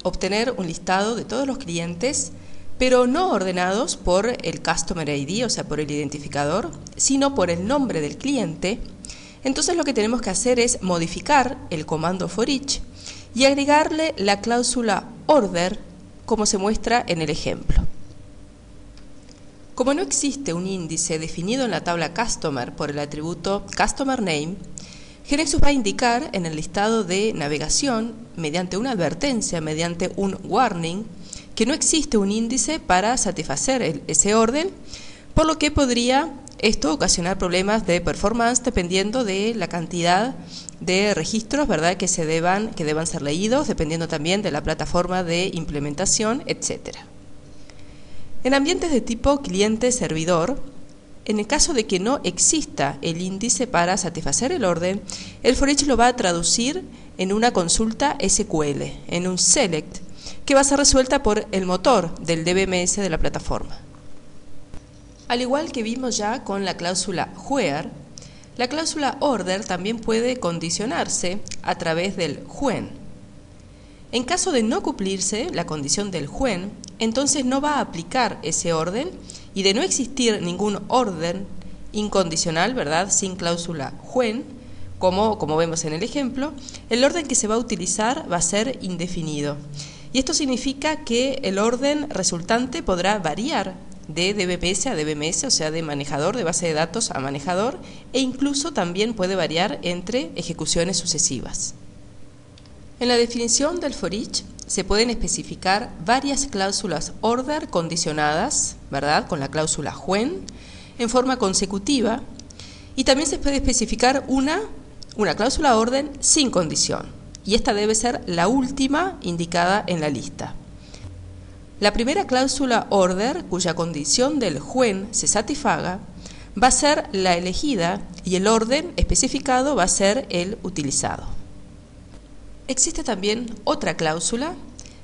Obtener un listado de todos los clientes, pero no ordenados por el Customer ID, o sea, por el identificador, sino por el nombre del cliente. Entonces lo que tenemos que hacer es modificar el comando for each y agregarle la cláusula order como se muestra en el ejemplo. Como no existe un índice definido en la tabla Customer por el atributo Customer Name, GeneXus va a indicar en el listado de navegación, mediante una advertencia, mediante un warning, que no existe un índice para satisfacer ese orden, por lo que podría esto ocasionar problemas de performance dependiendo de la cantidad de registros, ¿verdad?, que deban ser leídos, dependiendo también de la plataforma de implementación, etc. En ambientes de tipo cliente-servidor, en el caso de que no exista el índice para satisfacer el orden, el for each lo va a traducir en una consulta SQL, en un select, que va a ser resuelta por el motor del DBMS de la plataforma. Al igual que vimos ya con la cláusula where, la cláusula order también puede condicionarse a través del when. En caso de no cumplirse la condición del when, entonces no va a aplicar ese orden, y de no existir ningún orden incondicional, ¿verdad?, sin cláusula when, como vemos en el ejemplo, el orden que se va a utilizar va a ser indefinido. Y esto significa que el orden resultante podrá variar de DBMS a DBMS, o sea, de manejador de base de datos a manejador, e incluso también puede variar entre ejecuciones sucesivas. En la definición del for each se pueden especificar varias cláusulas order condicionadas, ¿verdad?, con la cláusula when, en forma consecutiva, y también se puede especificar una cláusula orden sin condición, y esta debe ser la última indicada en la lista. La primera cláusula order, cuya condición del when se satisfaga, va a ser la elegida y el orden especificado va a ser el utilizado. Existe también otra cláusula,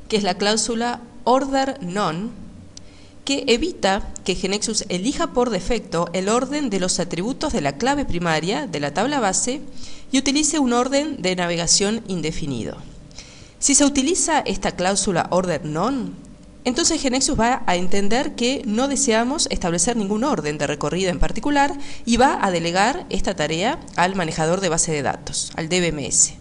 que es la cláusula order none, que evita que GeneXus elija por defecto el orden de los atributos de la clave primaria de la tabla base y utilice un orden de navegación indefinido. Si se utiliza esta cláusula order none, entonces GeneXus va a entender que no deseamos establecer ningún orden de recorrida en particular y va a delegar esta tarea al manejador de base de datos, al DBMS.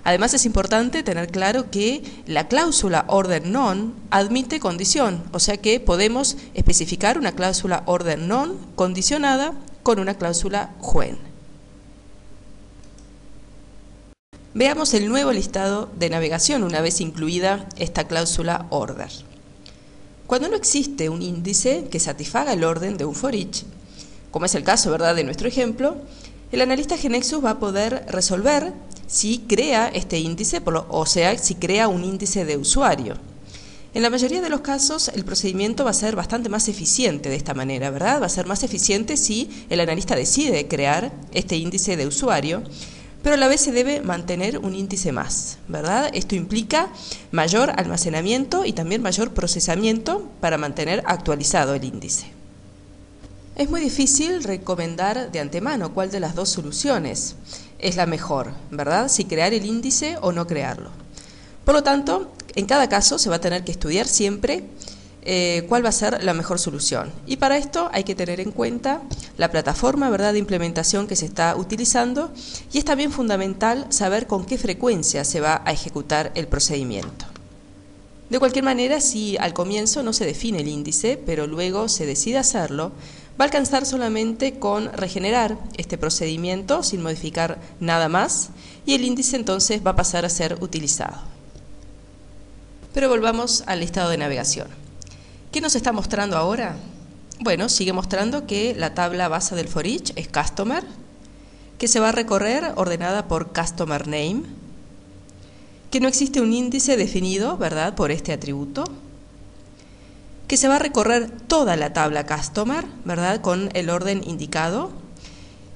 Además, es importante tener claro que la cláusula order none admite condición, o sea que podemos especificar una cláusula order none condicionada con una cláusula when. Veamos el nuevo listado de navegación una vez incluida esta cláusula order. Cuando no existe un índice que satisfaga el orden de un for each, como es el caso, ¿verdad?, de nuestro ejemplo, el analista GeneXus va a poder resolver si crea este índice, o sea, si crea un índice de usuario. En la mayoría de los casos, el procedimiento va a ser bastante más eficiente de esta manera, ¿verdad? Va a ser más eficiente si el analista decide crear este índice de usuario, pero a la vez se debe mantener un índice más, ¿verdad? Esto implica mayor almacenamiento y también mayor procesamiento para mantener actualizado el índice. Es muy difícil recomendar de antemano cuál de las dos soluciones es la mejor, ¿verdad?, si crear el índice o no crearlo. Por lo tanto, en cada caso se va a tener que estudiar siempre cuál va a ser la mejor solución. Y para esto hay que tener en cuenta la plataforma, ¿verdad?, de implementación que se está utilizando, y es también fundamental saber con qué frecuencia se va a ejecutar el procedimiento. De cualquier manera, si al comienzo no se define el índice, pero luego se decide hacerlo, va a alcanzar solamente con regenerar este procedimiento sin modificar nada más, y el índice entonces va a pasar a ser utilizado. Pero volvamos al listado de navegación. ¿Qué nos está mostrando ahora? Bueno, sigue mostrando que la tabla base del for each es Customer, que se va a recorrer ordenada por Customer Name, que no existe un índice definido, ¿verdad?, por este atributo, que se va a recorrer toda la tabla Customer, ¿verdad?, con el orden indicado,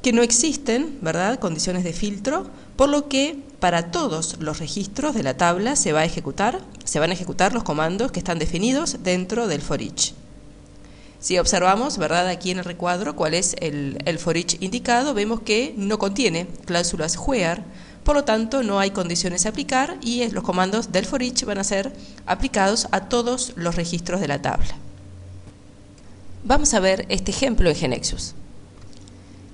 que no existen, ¿verdad?, condiciones de filtro, por lo que para todos los registros de la tabla se van a ejecutar los comandos que están definidos dentro del for each. Si observamos, ¿verdad?, aquí en el recuadro cuál es el for each indicado, vemos que no contiene cláusulas where, por lo tanto no hay condiciones a aplicar y los comandos del for each van a ser aplicados a todos los registros de la tabla. Vamos a ver este ejemplo en GeneXus.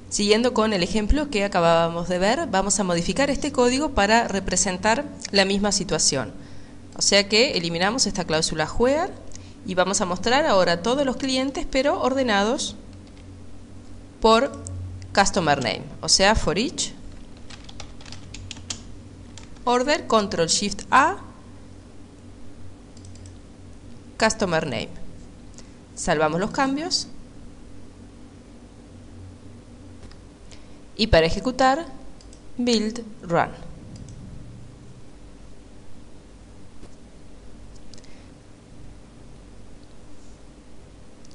Siguiendo con el ejemplo que acabábamos de ver, vamos a modificar este código para representar la misma situación. O sea que eliminamos esta cláusula where y vamos a mostrar ahora todos los clientes, pero ordenados por customer name. O sea, for each order Ctrl Shift A customer name. Salvamos los cambios y para ejecutar build run.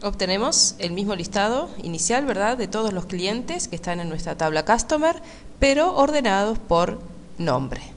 Obtenemos el mismo listado inicial, ¿verdad?, de todos los clientes que están en nuestra tabla customer, pero ordenados por nombre.